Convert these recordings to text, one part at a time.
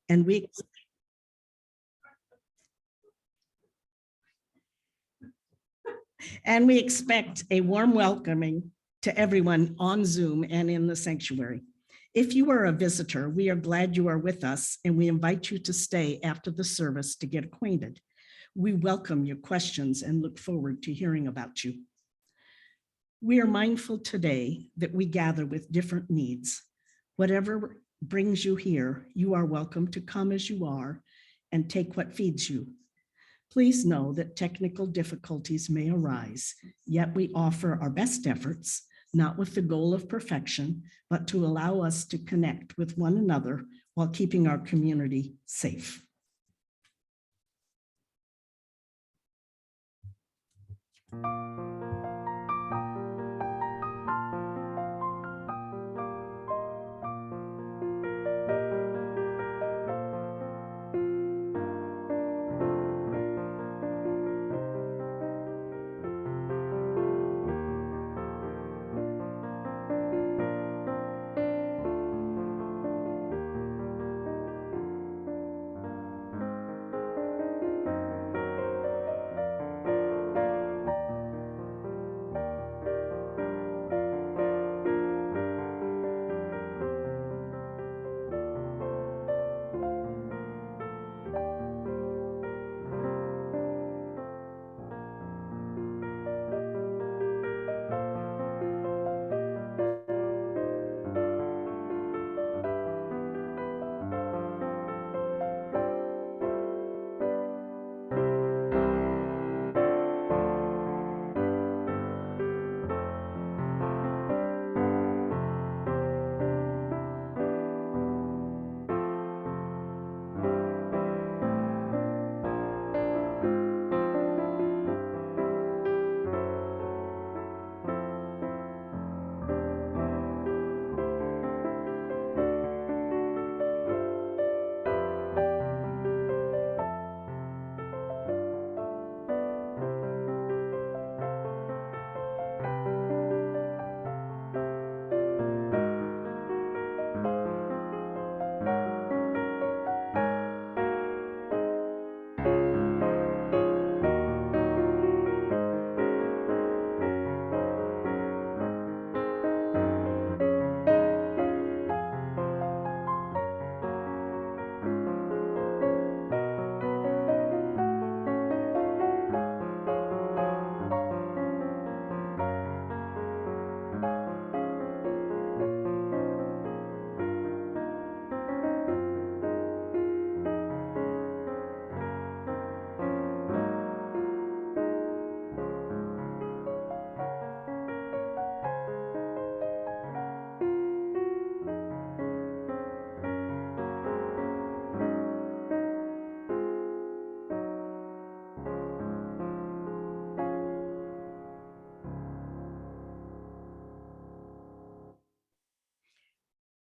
And we expect a warm welcoming to everyone on Zoom and in the sanctuary. If you are a visitor, we are glad you are with us, and we invite you to stay after the service to get acquainted. We welcome your questions and look forward to hearing about you. We are mindful today that we gather with different needs. Whatever brings you here, you are welcome to come as you are and take what feeds you. Please know that technical difficulties may arise, yet we offer our best efforts, not with the goal of perfection, but to allow us to connect with one another while keeping our community safe.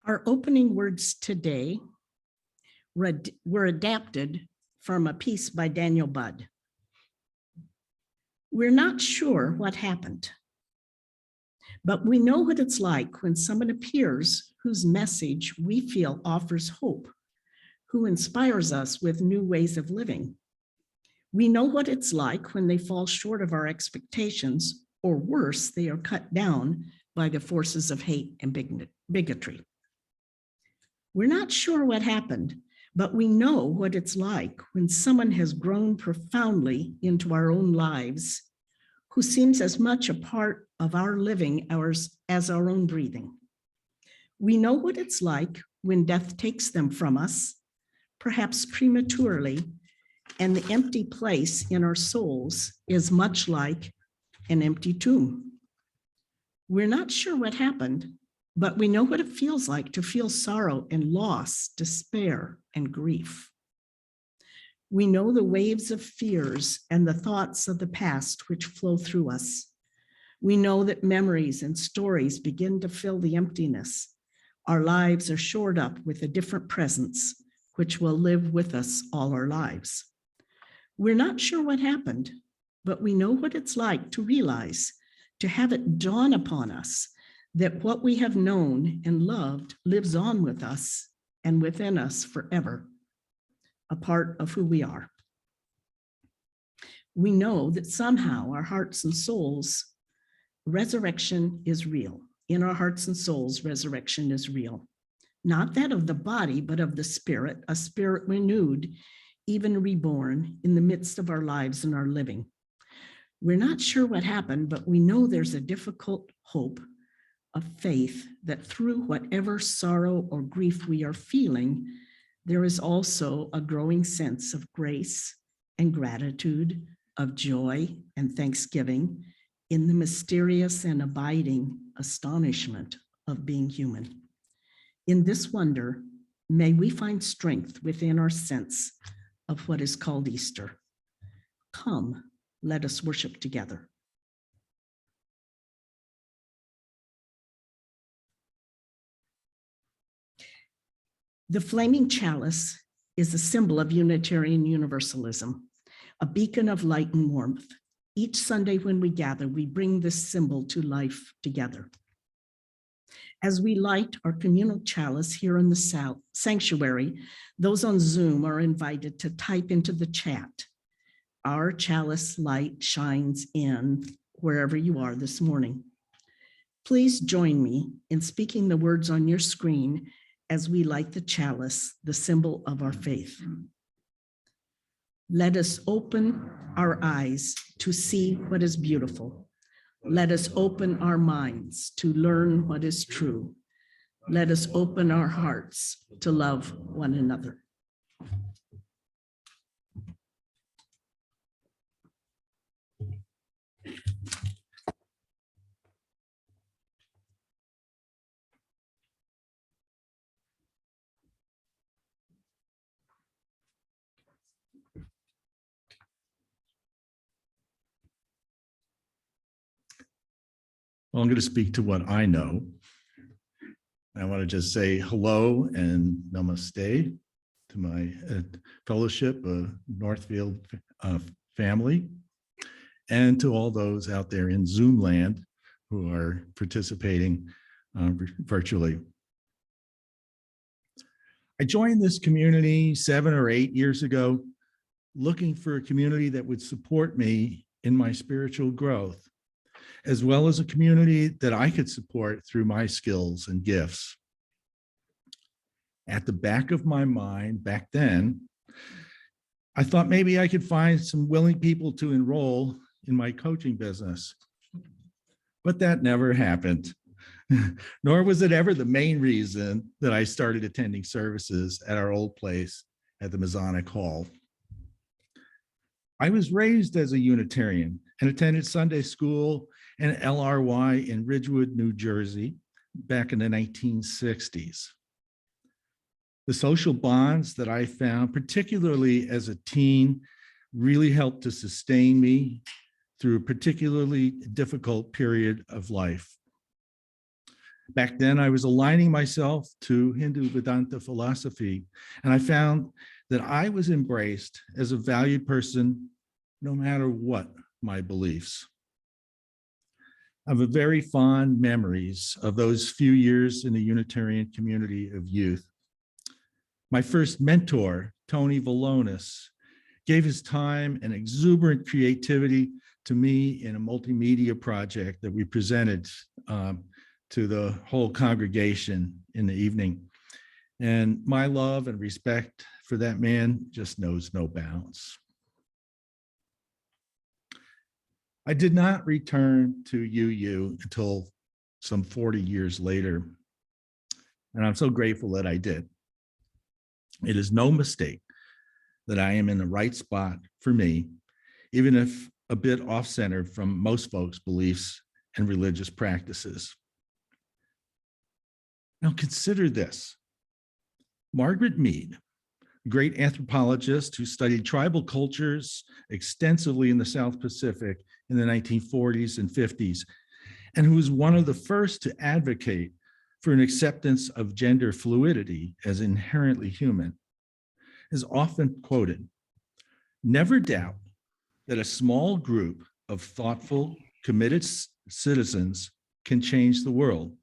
Our opening words today were adapted from a piece by Daniel Budd. We're not sure what happened, but we know what it's like when someone appears whose message we feel offers hope, who inspires us with new ways of living. We know what it's like when they fall short of our expectations, or worse, they are cut down by the forces of hate and bigotry. We're not sure what happened, but we know what it's like when someone has grown profoundly into our own lives, who seems as much a part of our living as our own breathing. We know what it's like when death takes them from us, perhaps prematurely, and the empty place in our souls is much like an empty tomb. We're not sure what happened, but we know what it feels like to feel sorrow and loss, despair and grief. We know the waves of fears and the thoughts of the past which flow through us. We know that memories and stories begin to fill the emptiness. Our lives are shored up with a different presence, which will live with us all our lives. We're not sure what happened, but we know what it's like to realize, to have it dawn upon us that what we have known and loved lives on with us and within us forever, a part of who we are. We know that somehow our hearts and souls, resurrection is real. In our hearts and souls, resurrection is real. Not that of the body, but of the spirit, a spirit renewed, even reborn in the midst of our lives and our living. We're not sure what happened, but we know there's a difficult hope of faith that through whatever sorrow or grief we are feeling, there is also a growing sense of grace and gratitude, of joy and thanksgiving in the mysterious and abiding astonishment of being human. In this wonder, may we find strength within our sense of what is called Easter. Come, let us worship together. The flaming chalice is a symbol of Unitarian Universalism, a beacon of light and warmth. Each Sunday when we gather, we bring this symbol to life together. As we light our communal chalice here in the sanctuary, those on Zoom are invited to type into the chat. Our chalice light shines in wherever you are this morning. Please join me in speaking the words on your screen as we light the chalice, the symbol of our faith. Let us open our eyes to see what is beautiful. Let us open our minds to learn what is true. Let us open our hearts to love one another. Well, I'm going to speak to what I know. I want to just say hello and namaste to my fellowship, Northfield family, and to all those out there in Zoom land who are participating virtually. I joined this community 7 or 8 years ago, looking for a community that would support me in my spiritual growth, as well as a community that I could support through my skills and gifts. At the back of my mind back then, I thought maybe I could find some willing people to enroll in my coaching business. But that never happened, nor was it ever the main reason that I started attending services at our old place at the Masonic Hall. I was raised as a Unitarian and attended Sunday school and LRY in Ridgewood, New Jersey, back in the 1960s. The social bonds that I found, particularly as a teen, really helped to sustain me through a particularly difficult period of life. Back then, I was aligning myself to Hindu Vedanta philosophy, and I found that I was embraced as a valued person, no matter what my beliefs. I have very fond memories of those few years in the Unitarian community of youth. My first mentor, Tony Valonis, gave his time and exuberant creativity to me in a multimedia project that we presented to the whole congregation in the evening. And my love and respect for that man just knows no bounds. I did not return to UU until some 40 years later, and I'm so grateful that I did. It is no mistake that I am in the right spot for me, even if a bit off-center from most folks' beliefs and religious practices. Now consider this. Margaret Mead, a great anthropologist who studied tribal cultures extensively in the South Pacific in the 1940s and 50s, and who was one of the first to advocate for an acceptance of gender fluidity as inherently human, is often quoted, "Never doubt that a small group of thoughtful, committed citizens can change the world.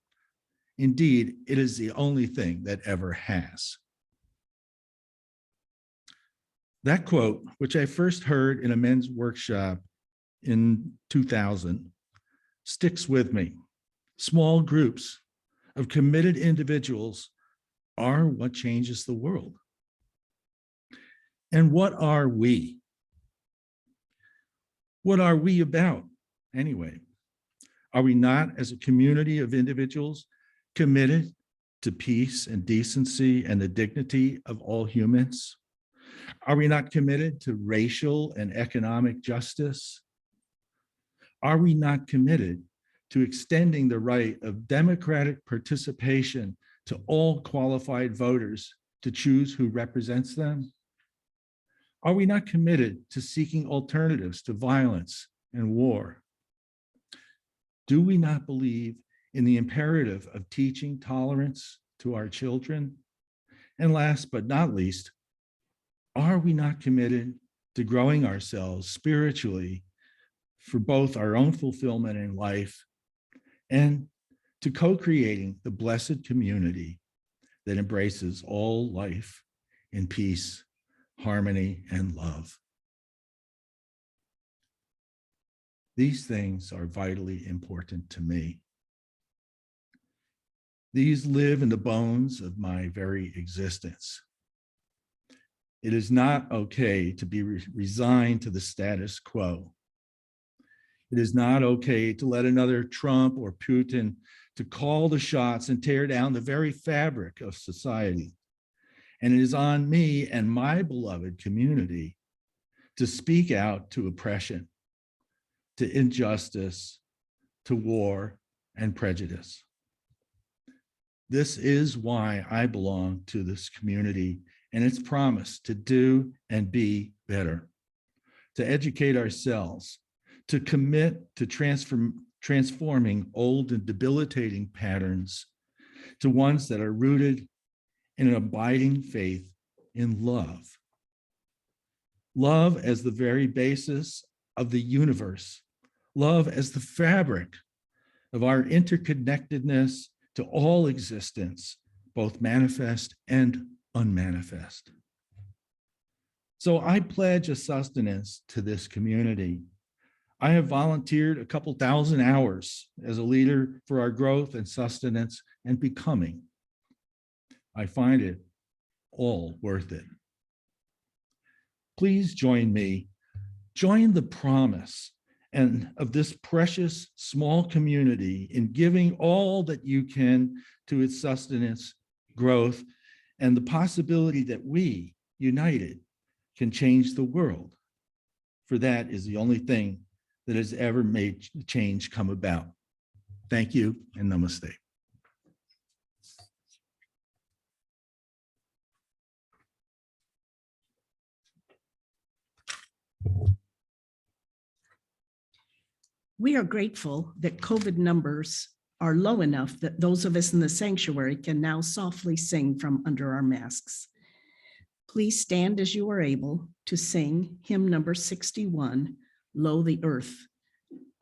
Indeed, it is the only thing that ever has." That quote, which I first heard in a men's workshop in 2000, sticks with me. Small groups of committed individuals are what changes the world. And what are we? What are we about anyway? Are we not, as a community of individuals, committed to peace and decency and the dignity of all humans? Are we not committed to racial and economic justice? Are we not committed to extending the right of democratic participation to all qualified voters to choose who represents them? Are we not committed to seeking alternatives to violence and war? Do we not believe in the imperative of teaching tolerance to our children? And last but not least, are we not committed to growing ourselves spiritually for both our own fulfillment in life and to co-creating the blessed community that embraces all life in peace, harmony, and love? These things are vitally important to me. These live in the bones of my very existence. It is not okay to be resigned to the status quo. It is not okay to let another Trump or Putin to call the shots and tear down the very fabric of society. And it is on me and my beloved community to speak out to oppression, to injustice, to war, and prejudice. This is why I belong to this community and its promise to do and be better, to educate ourselves, to commit to transforming old and debilitating patterns to ones that are rooted in an abiding faith in love. Love as the very basis of the universe. Love as the fabric of our interconnectedness to all existence, both manifest and unmanifest. So I pledge a sustenance to this community. I have volunteered a couple thousand hours as a leader for our growth and sustenance and becoming. I find it all worth it. Please join me, join the promise and of this precious small community in giving all that you can to its sustenance, growth, and the possibility that we, united, can change the world. For that is the only thing that has ever made change come about. Thank you and namaste. We are grateful that COVID numbers are low enough that those of us in the sanctuary can now softly sing from under our masks. Please stand as you are able to sing hymn number 61, Lo, the Earth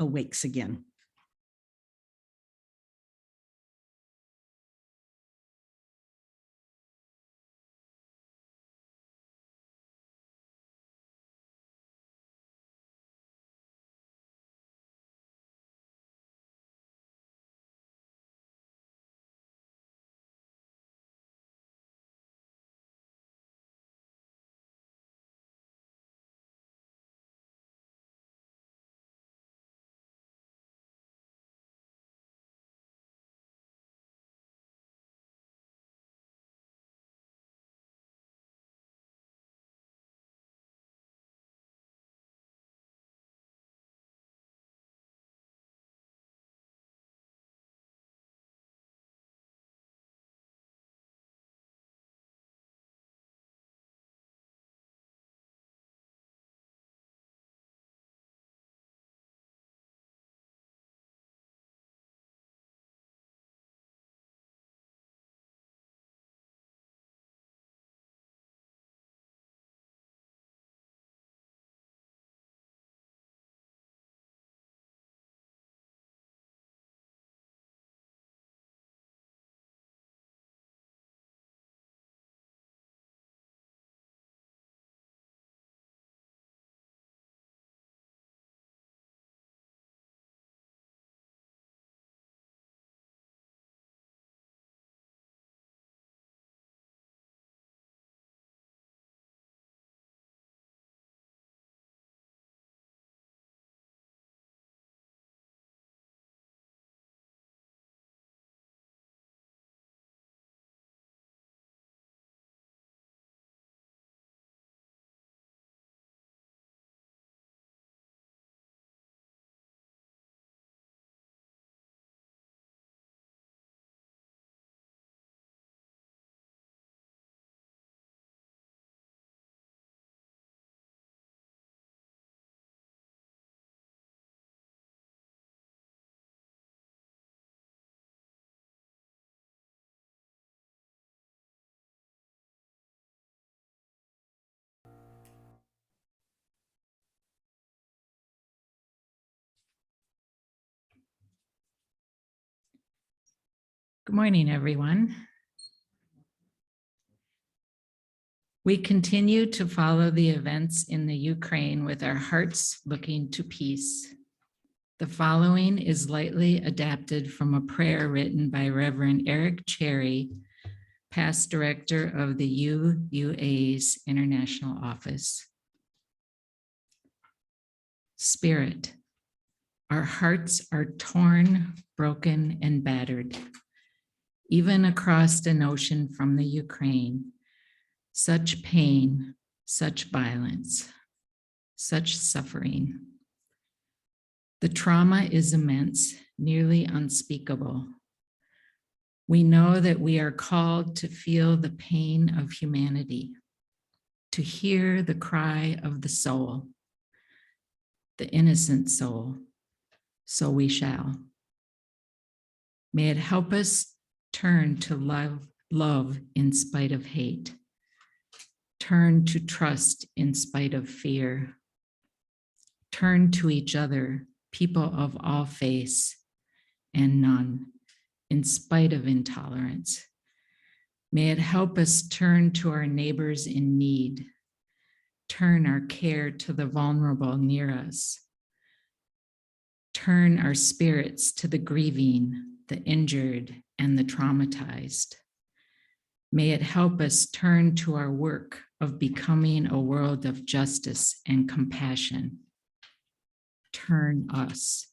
Awakes Again. Good morning, everyone. We continue to follow the events in the Ukraine with our hearts looking to peace. The following is lightly adapted from a prayer written by Reverend Eric Cherry, past director of the UUA's International Office. Spirit, our hearts are torn, broken, and battered. Even across an ocean from the Ukraine, such pain, such violence, such suffering. The trauma is immense, nearly unspeakable. We know that we are called to feel the pain of humanity, to hear the cry of the soul, the innocent soul, so we shall. May it help us turn to love in spite of hate. Turn to trust in spite of fear. Turn to each other, people of all faiths and none, in spite of intolerance. May it help us turn to our neighbors in need. Turn our care to the vulnerable near us. Turn our spirits to the grieving, the injured, and the traumatized. May it help us turn to our work of becoming a world of justice and compassion. Turn us,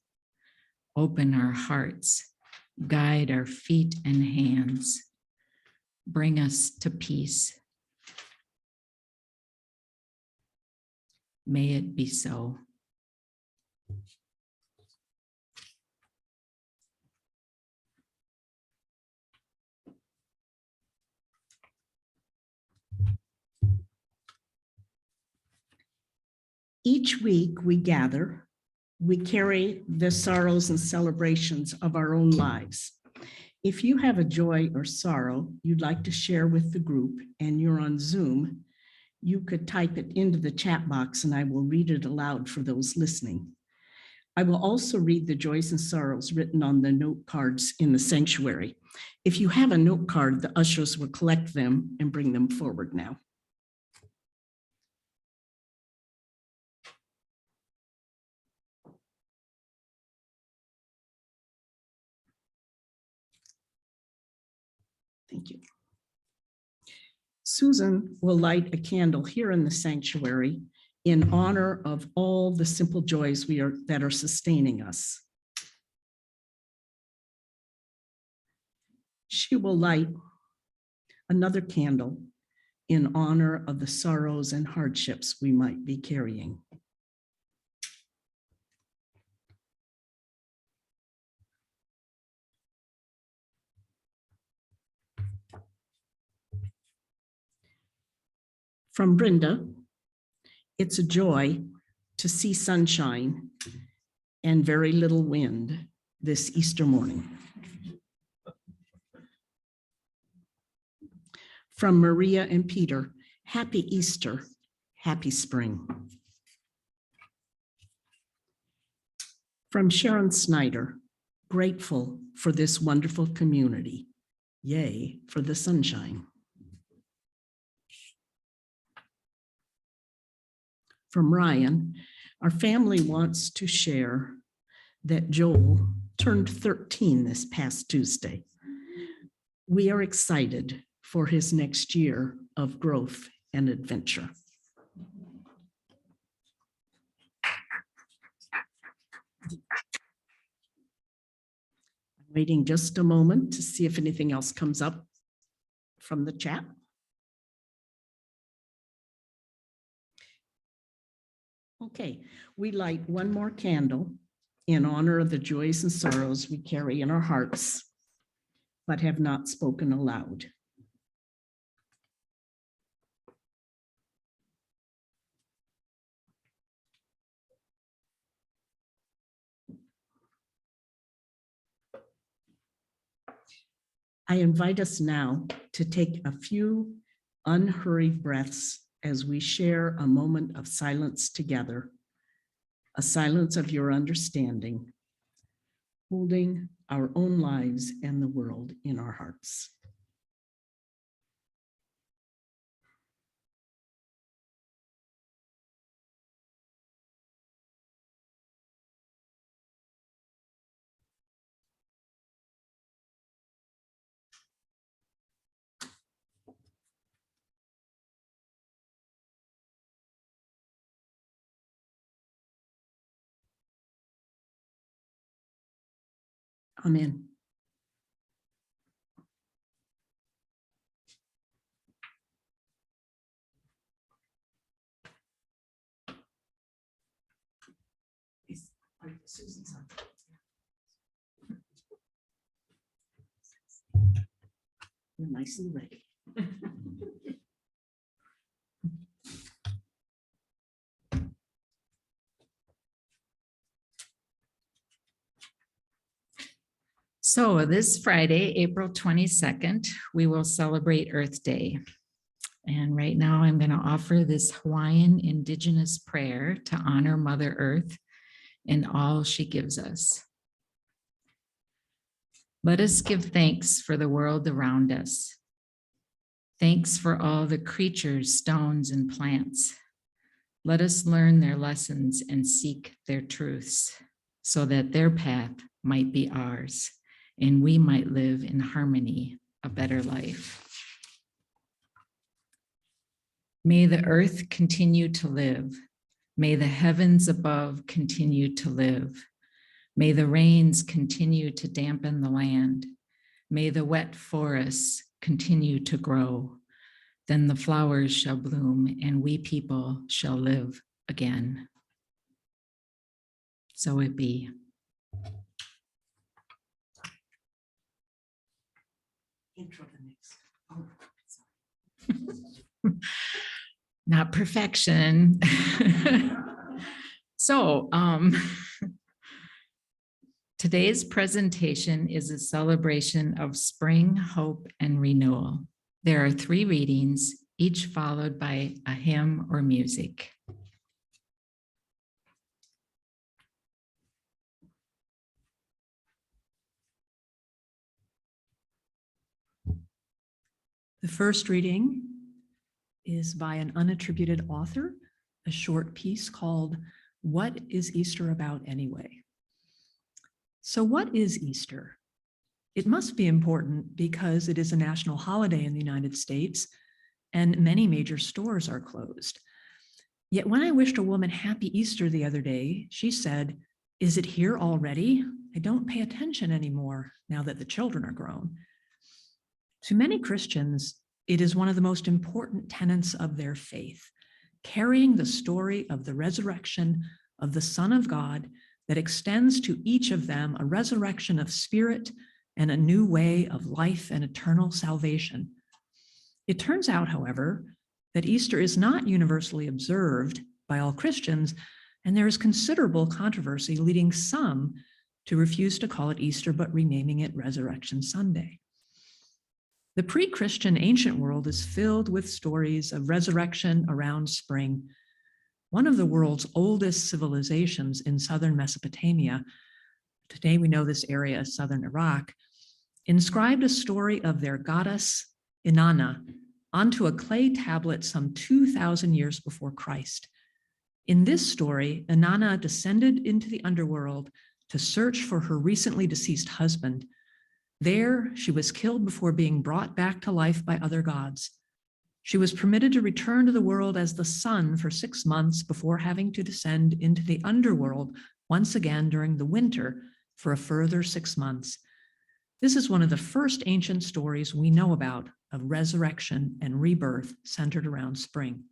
open our hearts, guide our feet and hands, bring us to peace. May it be so. Each week we gather, we carry the sorrows and celebrations of our own lives. If you have a joy or sorrow you'd like to share with the group and you're on Zoom, you could type it into the chat box and I will read it aloud for those listening. I will also read the joys and sorrows written on the note cards in the sanctuary. If you have a note card, the ushers will collect them and bring them forward now. Thank you. Susan will light a candle here in the sanctuary in honor of all the simple joys that are sustaining us. She will light another candle in honor of the sorrows and hardships we might be carrying. From Brenda, it's a joy to see sunshine and very little wind this Easter morning. From Maria and Peter, happy Easter, happy spring. From Sharon Snyder, grateful for this wonderful community. Yay for the sunshine. From Ryan, our family wants to share that Joel turned 13 this past Tuesday. We are excited for his next year of growth and adventure. Waiting just a moment to see if anything else comes up from the chat. Okay, we light one more candle in honor of the joys and sorrows we carry in our hearts, but have not spoken aloud. I invite us now to take a few unhurried breaths as we share a moment of silence together, a silence of your understanding, holding our own lives and the world in our hearts. Amen. Susan's on. You're nice and ready. So this Friday, April 22nd, we will celebrate Earth Day. And right now I'm going to offer this Hawaiian Indigenous prayer to honor Mother Earth and all she gives us. Let us give thanks for the world around us. Thanks for all the creatures, stones, and plants. Let us learn their lessons and seek their truths so that their path might be ours and we might live in harmony, a better life. May the earth continue to live. May the heavens above continue to live. May the rains continue to dampen the land. May the wet forests continue to grow. Then the flowers shall bloom and we people shall live again. So it be. Intro the next. Oh, sorry. Not perfection. So today's presentation is a celebration of spring, hope, and renewal. There are 3 readings, each followed by a hymn or music. The first reading is by an unattributed author, a short piece called "What is Easter About Anyway?" So what is Easter? It must be important because it is a national holiday in the United States and many major stores are closed. Yet when I wished a woman happy Easter the other day, she said, "Is it here already? I don't pay attention anymore now that the children are grown." To many Christians, it is one of the most important tenets of their faith, carrying the story of the resurrection of the Son of God that extends to each of them a resurrection of spirit and a new way of life and eternal salvation. It turns out, however, that Easter is not universally observed by all Christians, and there is considerable controversy leading some to refuse to call it Easter, but renaming it Resurrection Sunday. The pre-Christian ancient world is filled with stories of resurrection around spring. One of the world's oldest civilizations in southern Mesopotamia, today we know this area as southern Iraq, inscribed a story of their goddess Inanna onto a clay tablet some 2,000 years before Christ. In this story, Inanna descended into the underworld to search for her recently deceased husband. There, she was killed before being brought back to life by other gods. She was permitted to return to the world as the sun for 6 months before having to descend into the underworld once again during the winter for a further 6 months. This is one of the first ancient stories we know about of resurrection and rebirth centered around spring.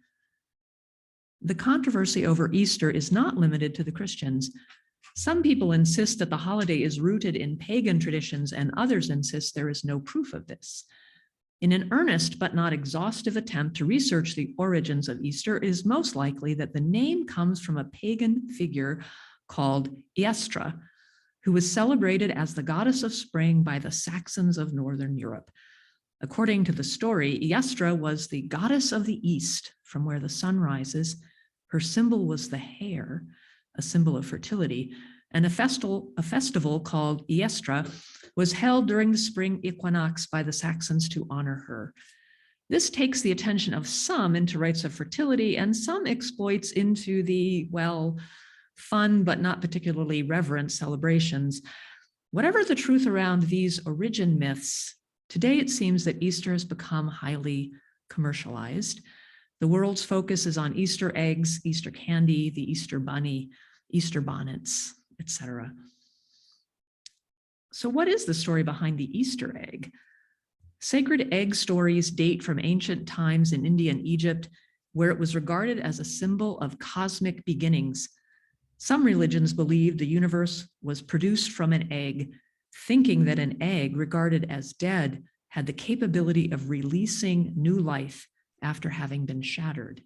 The controversy over Easter is not limited to the Christians. Some people insist that the holiday is rooted in pagan traditions, and others insist there is no proof of this. In an earnest but not exhaustive attempt to research the origins of Easter, it is most likely that the name comes from a pagan figure called Iestra, who was celebrated as the goddess of spring by the Saxons of Northern Europe. According to the story, Iestra was the goddess of the east, from where the sun rises. Her symbol was the hare, a symbol of fertility. and a festival called Iestra was held during the spring equinox by the Saxons to honor her. This takes the attention of some into rites of fertility and some exploits into the, well, fun but not particularly reverent celebrations. Whatever the truth around these origin myths, today it seems that Easter has become highly commercialized. The world's focus is on Easter eggs, Easter candy, the Easter bunny, Easter bonnets, etc. So what is the story behind the Easter egg? Sacred egg stories date from ancient times in India and Egypt, where it was regarded as a symbol of cosmic beginnings. Some religions believed the universe was produced from an egg, thinking that an egg regarded as dead had the capability of releasing new life after having been shattered.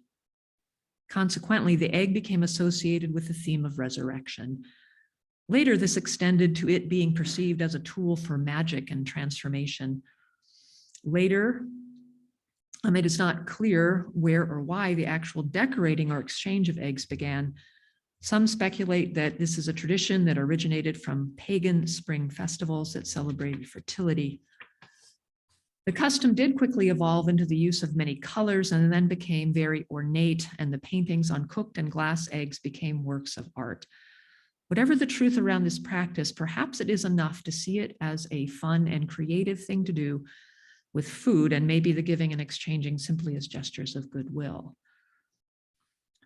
Consequently, the egg became associated with the theme of resurrection. Later, this extended to it being perceived as a tool for magic and transformation. Later, it is not clear where or why the actual decorating or exchange of eggs began. Some speculate that this is a tradition that originated from pagan spring festivals that celebrated fertility. The custom did quickly evolve into the use of many colors and then became very ornate, and the paintings on cooked and glass eggs became works of art. Whatever the truth around this practice, perhaps it is enough to see it as a fun and creative thing to do with food, and maybe the giving and exchanging simply as gestures of goodwill.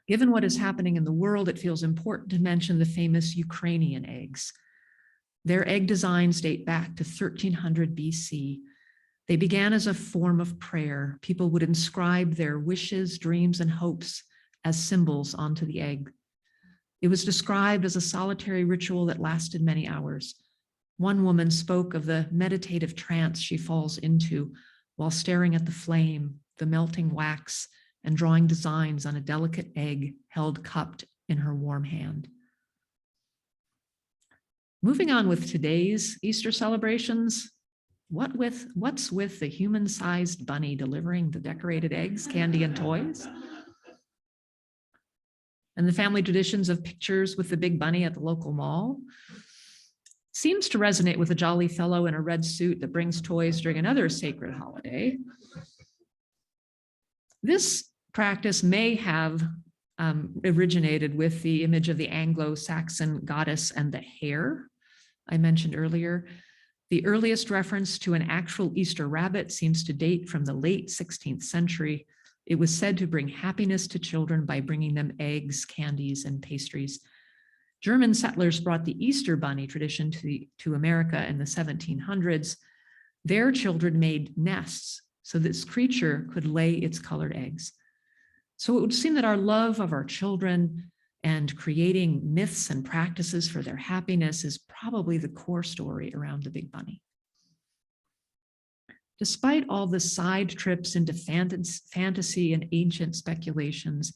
Given what is happening in the world, it feels important to mention the famous Ukrainian eggs. Their egg designs date back to 1300 BC. They began as a form of prayer. People would inscribe their wishes, dreams, and hopes as symbols onto the egg. It was described as a solitary ritual that lasted many hours. One woman spoke of the meditative trance she falls into while staring at the flame, the melting wax, and drawing designs on a delicate egg held cupped in her warm hand. Moving on with today's Easter celebrations, what's with the human-sized bunny delivering the decorated eggs, candy, and toys? And the family traditions of pictures with the big bunny at the local mall seems to resonate with a jolly fellow in a red suit that brings toys during another sacred holiday. This practice may have originated with the image of the Anglo-Saxon goddess and the hare I mentioned earlier. The earliest reference to an actual Easter rabbit seems to date from the late 16th century. It was said to bring happiness to children by bringing them eggs, candies, and pastries. German settlers brought the Easter bunny tradition to America in the 1700s. Their children made nests so this creature could lay its colored eggs. So it would seem that our love of our children and creating myths and practices for their happiness is probably the core story around the big bunny. Despite all the side trips into fantasy and ancient speculations,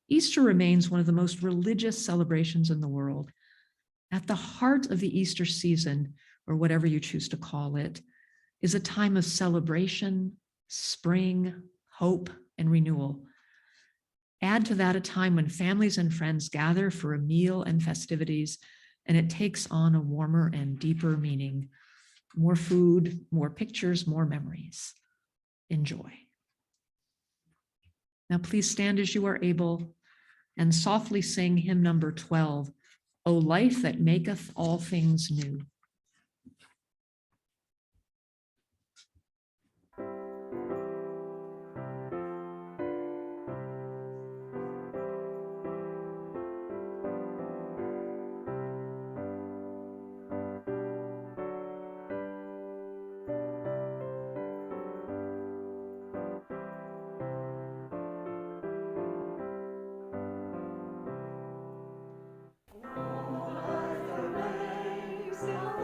Easter remains one of the most religious celebrations in the world. At the heart of the Easter season, or whatever you choose to call it, is a time of celebration, spring, hope, and renewal. Add to that a time when families and friends gather for a meal and festivities, and it takes on a warmer and deeper meaning. More food, more pictures, more memories. Enjoy. Now please stand as you are able and softly sing hymn number 12, O life that maketh all things new. Oh, life that makes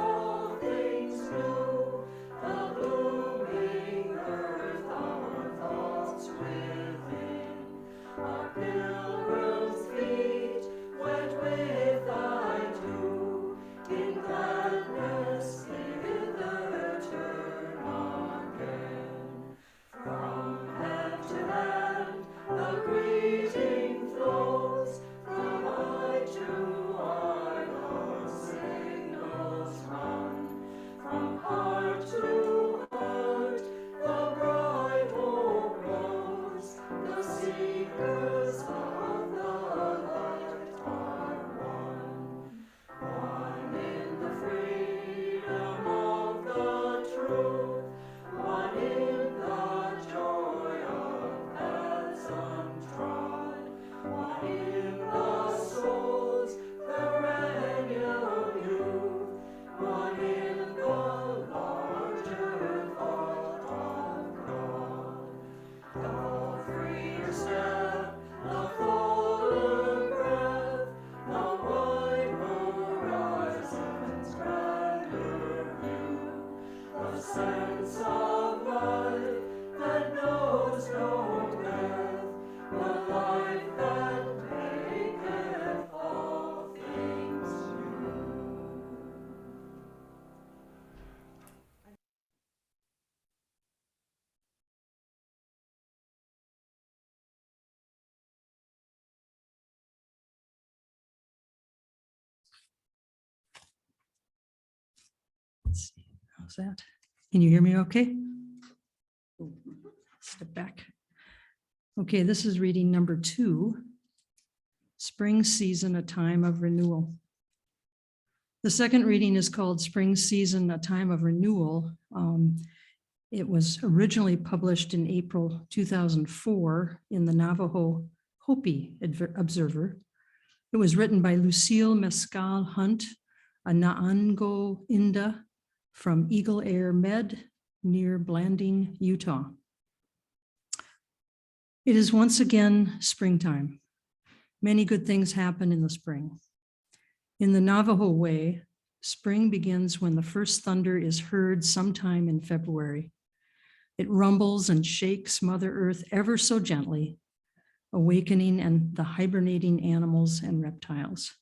Let's see, how's that? Can you hear me okay? Step back. Okay, this is reading number 2, Spring Season, a Time of Renewal. The second reading is called Spring Season, a Time of Renewal. It was originally published in April 2004 in the Navajo Hopi Observer. It was written by Lucille Mescal Hunt, a Naango Inda from Eagle Air Med near Blanding, Utah. It is once again springtime. Many good things happen in the spring. In the Navajo way, spring begins when the first thunder is heard sometime in February. It rumbles and shakes Mother Earth ever so gently, awakening and the hibernating animals and reptiles.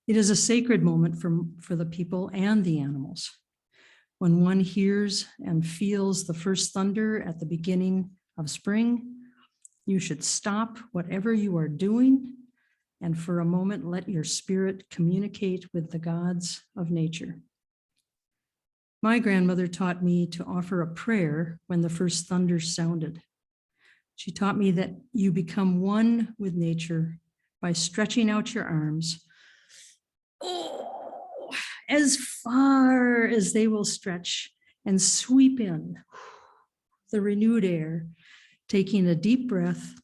It is a sacred moment for the people and the animals. When one hears and feels the first thunder at the beginning of spring, you should stop whatever you are doing and for a moment let your spirit communicate with the gods of nature. My grandmother taught me to offer a prayer when the first thunder sounded. She taught me that you become one with nature by stretching out your arms as far as they will stretch and sweep in the renewed air, taking a deep breath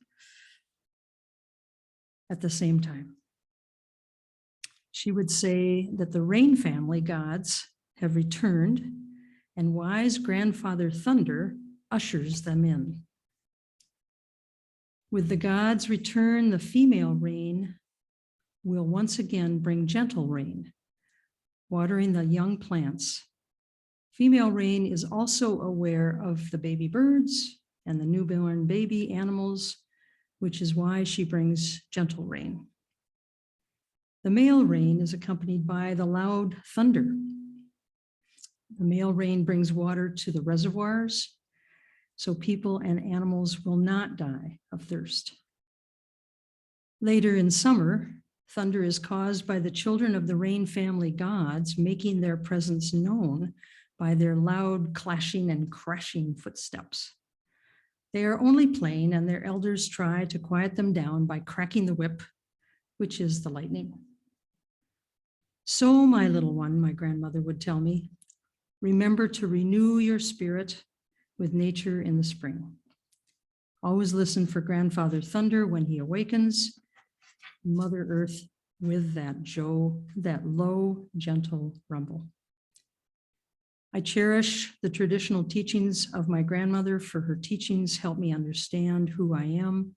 at the same time. She would say that the rain family gods have returned and wise grandfather thunder ushers them in. With the gods' return, the female rain will once again bring gentle rain, watering the young plants. Female rain is also aware of the baby birds and the newborn baby animals, which is why she brings gentle rain. The male rain is accompanied by the loud thunder. The male rain brings water to the reservoirs, so people and animals will not die of thirst. Later in summer, thunder is caused by the children of the rain family gods making their presence known by their loud clashing and crashing footsteps. They are only playing, and their elders try to quiet them down by cracking the whip, which is the lightning. So, my little one, my grandmother would tell me, remember to renew your spirit with nature in the spring. Always listen for grandfather thunder when he awakens, Mother Earth with that low, gentle rumble. I cherish the traditional teachings of my grandmother, for her teachings help me understand who I am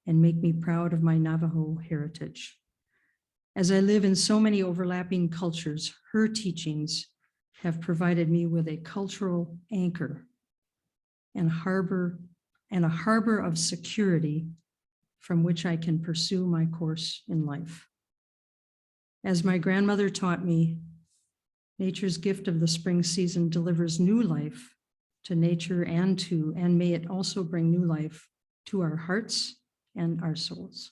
and make me proud of my Navajo heritage. As I live in so many overlapping cultures, her teachings have provided me with a cultural anchor and a harbor of security from which I can pursue my course in life. As my grandmother taught me, nature's gift of the spring season delivers new life to nature and may it also bring new life to our hearts and our souls.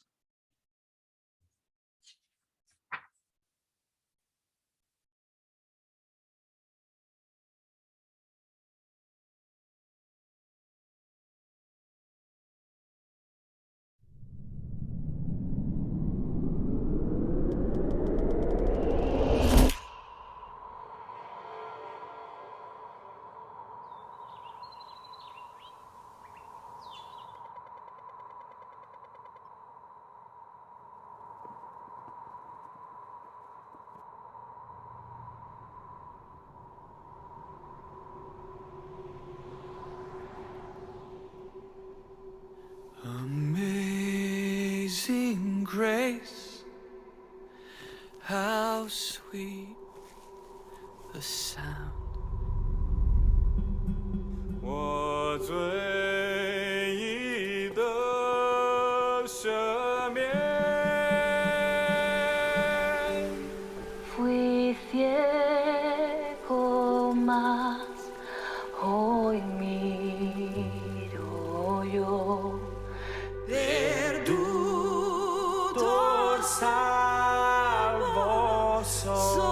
Amazing grace, how sweet the sound. 我最意的赦免。Fui ciego, mas hoy miro yo. Perdutor salvo soy.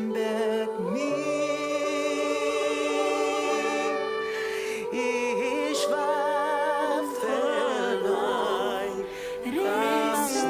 Margaret Mead. Ich war verloren, ganz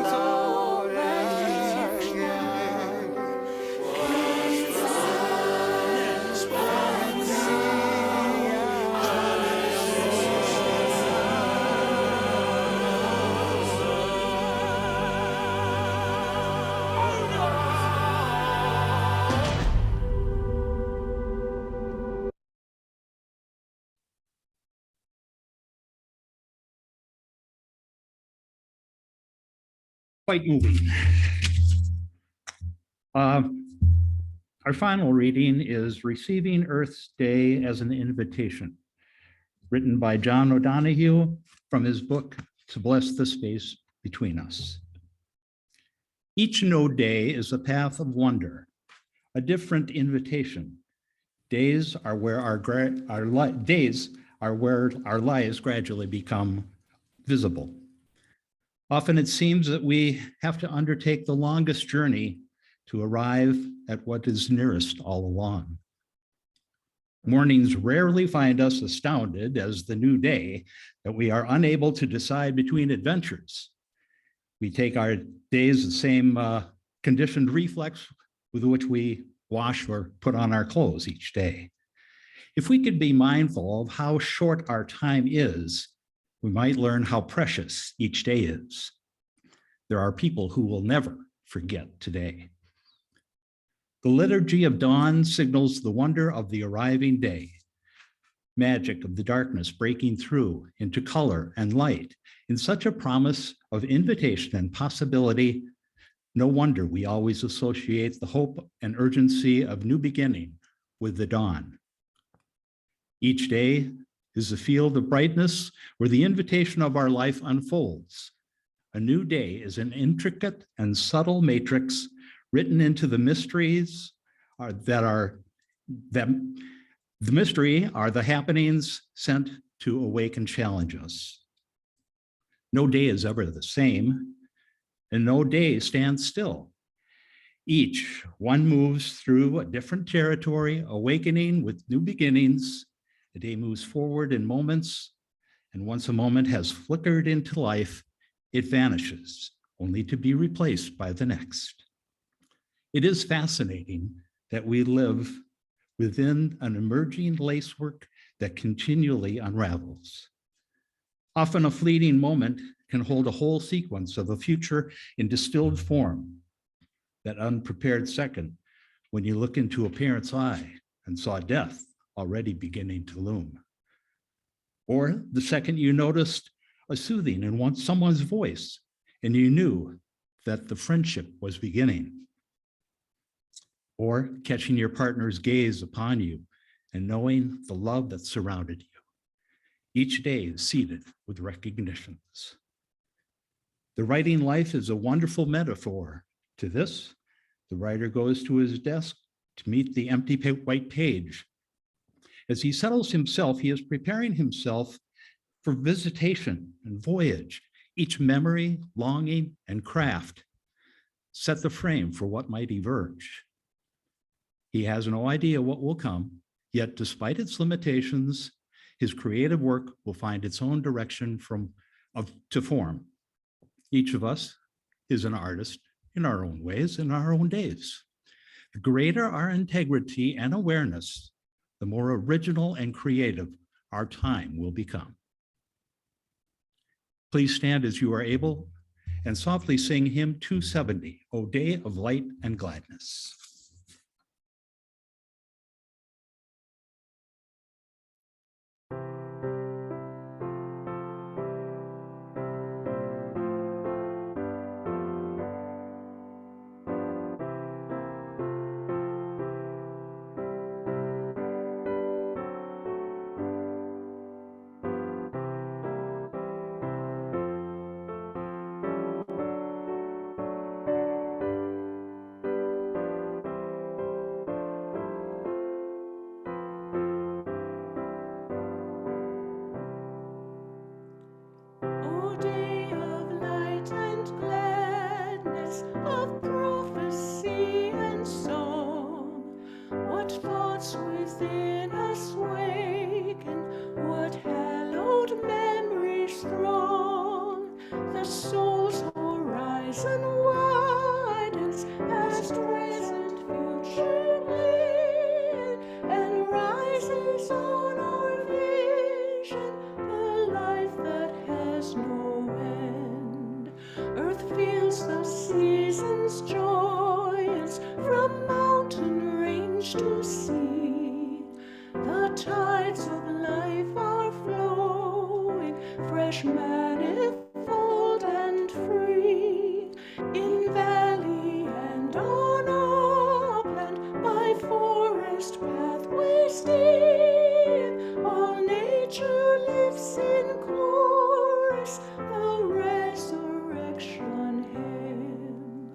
quite moving. Our final reading is Receiving Earth's Day as an Invitation, written by John O'Donohue from his book, To Bless the Space Between Us. Each no day is a path of wonder, a different invitation. Days are where our lives gradually become visible. Often it seems that we have to undertake the longest journey to arrive at what is nearest all along. Mornings rarely find us astounded as the new day that we are unable to decide between adventures. We take our days the same conditioned reflex with which we wash or put on our clothes each day. If we could be mindful of how short our time is, we might learn how precious each day is. There are people who will never forget today. The Liturgy of Dawn signals the wonder of the arriving day, magic of the darkness breaking through into color and light in such a promise of invitation and possibility. No wonder we always associate the hope and urgency of new beginning with the dawn. Each day is a field of brightness where the invitation of our life unfolds. A new day is an intricate and subtle matrix written into the mysteries the mystery are the happenings sent to awaken challenge us. No day is ever the same, and no day stands still. Each one moves through a different territory, awakening with new beginnings. The day moves forward in moments, and once a moment has flickered into life, it vanishes, only to be replaced by the next. It is fascinating that we live within an emerging lacework that continually unravels. Often a fleeting moment can hold a whole sequence of a future in distilled form. That unprepared second when you look into a parent's eye and saw death already beginning to loom. Or the second you noticed a soothing in someone's voice and you knew that the friendship was beginning. Or catching your partner's gaze upon you and knowing the love that surrounded you. Each day is seeded with recognitions. The writing life is a wonderful metaphor. To this, the writer goes to his desk to meet the empty white page. As he settles himself, he is preparing himself for visitation and voyage. Each memory, longing, and craft set the frame for what might emerge. He has no idea what will come, yet despite its limitations, his creative work will find its own direction to form. Each of us is an artist in our own ways, in our own days. The greater our integrity and awareness, the more original and creative our time will become. Please stand as you are able and softly sing hymn 270, O Day of Light and Gladness. what thoughts within us waken, what hallowed memories throng. The soul's horizon widens as present future gleam, and rises on our vision the life that has no end. Earth feels the seasons joyous from mountain range to sea. The tides of life are flowing, fresh, manifold, and free. In valley and on upland, by forest pathway steep, all nature lives in chorus the resurrection hymn.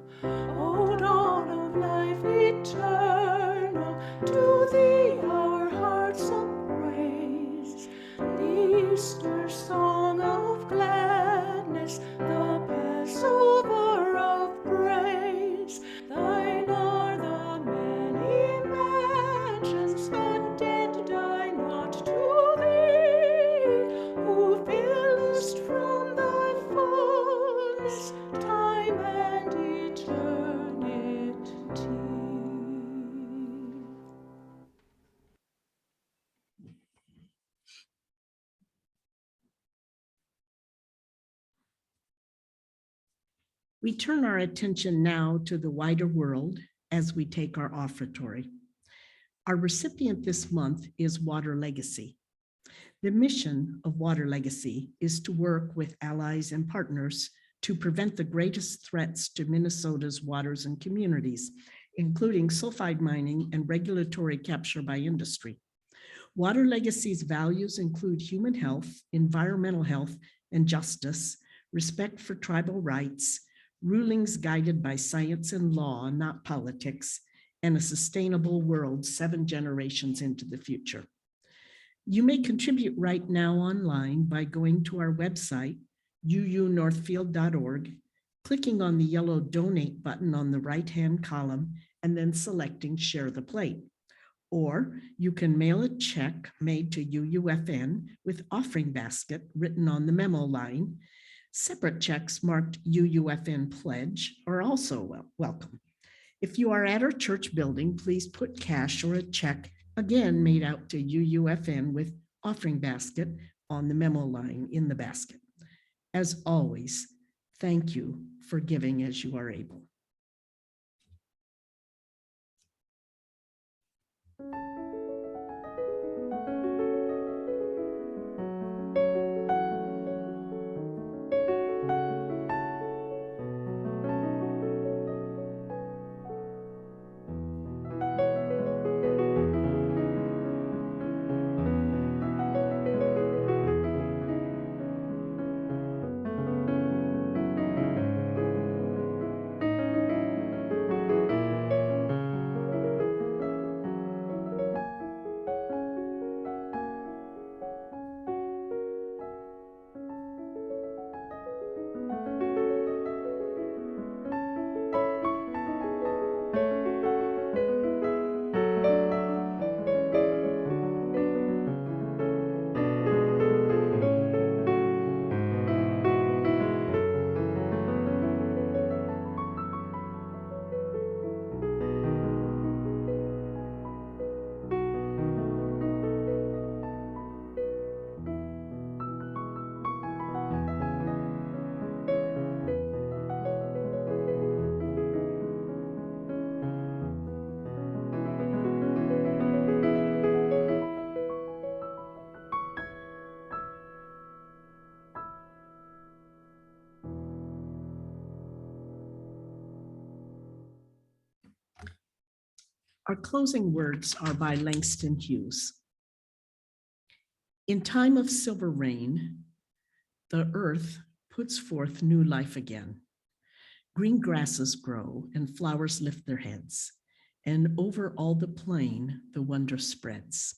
O dawn of life eternal, to thee our hearts upraise. The Easter song of gladness, the Passover of praise. Thine are the many mansions, the dead die not to thee, who fillest from thy fullness time and eternity. We turn our attention now to the wider world as we take our offertory. Our recipient this month is Water Legacy. The mission of Water Legacy is to work with allies and partners to prevent the greatest threats to Minnesota's waters and communities, including sulfide mining and regulatory capture by industry. Water Legacy's values include human health, environmental health and justice, respect for tribal rights, rulings guided by science and law, not politics, and a sustainable world 7 generations into the future. You may contribute right now online by going to our website, uunorthfield.org, clicking on the yellow donate button on the right-hand column, and then selecting share the plate. Or you can mail a check made to UUFN with offering basket written on the memo line. Separate checks marked UUFN pledge are also welcome. If you are at our church building, please put cash or a check, again made out to UUFN with offering basket on the memo line in the basket. As always, thank you for giving as you are able. Our closing words are by Langston Hughes. In time of silver rain, the earth puts forth new life again. Green grasses grow and flowers lift their heads, and over all the plain, the wonder spreads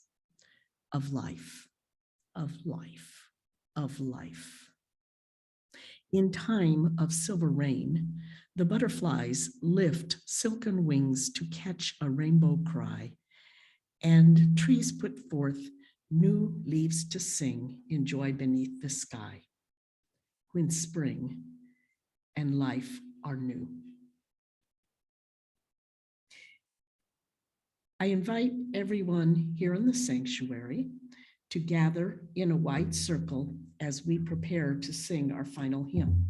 of life, of life, of life. In time of silver rain, the butterflies lift silken wings to catch a rainbow cry, and trees put forth new leaves to sing in joy beneath the sky, when spring and life are new. I invite everyone here in the sanctuary to gather in a wide circle as we prepare to sing our final hymn.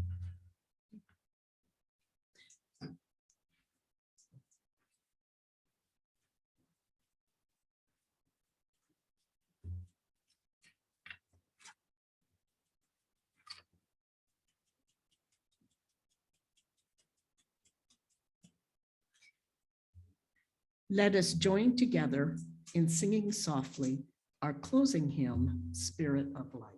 Let us join together in singing softly our closing hymn, Spirit of Life.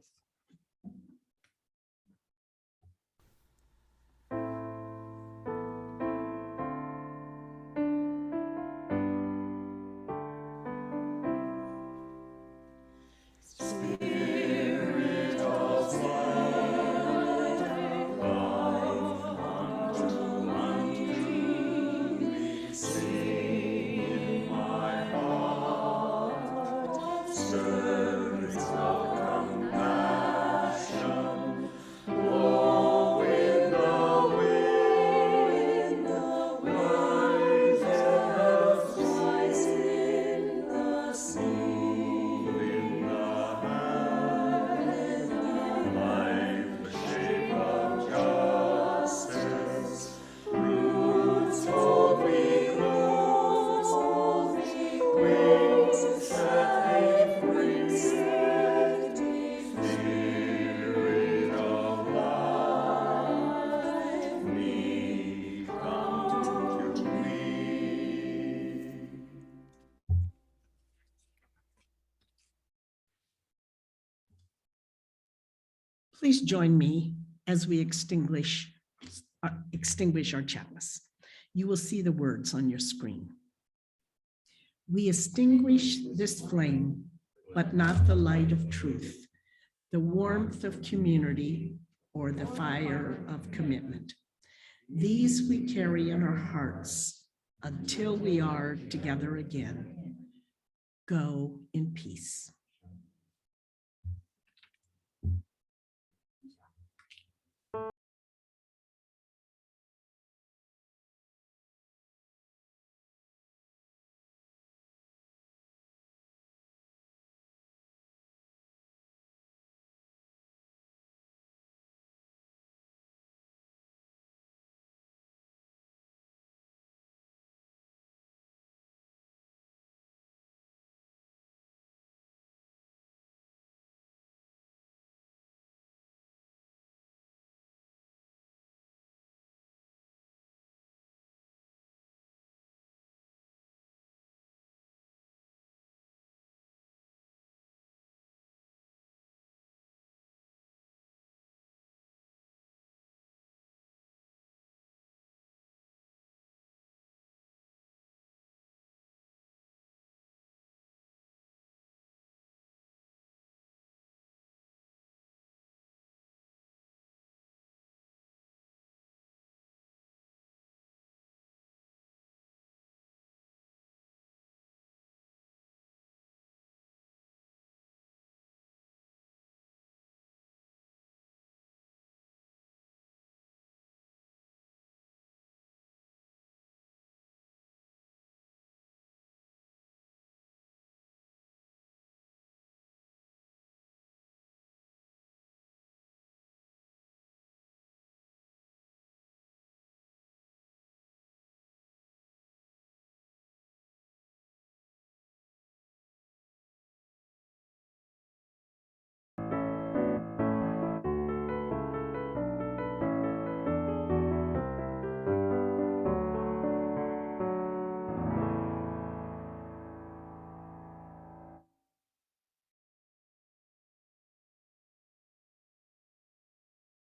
Please join me as we extinguish our chalice. You will see the words on your screen. We extinguish this flame, but not the light of truth, the warmth of community, or the fire of commitment. These we carry in our hearts until we are together again. Go in peace.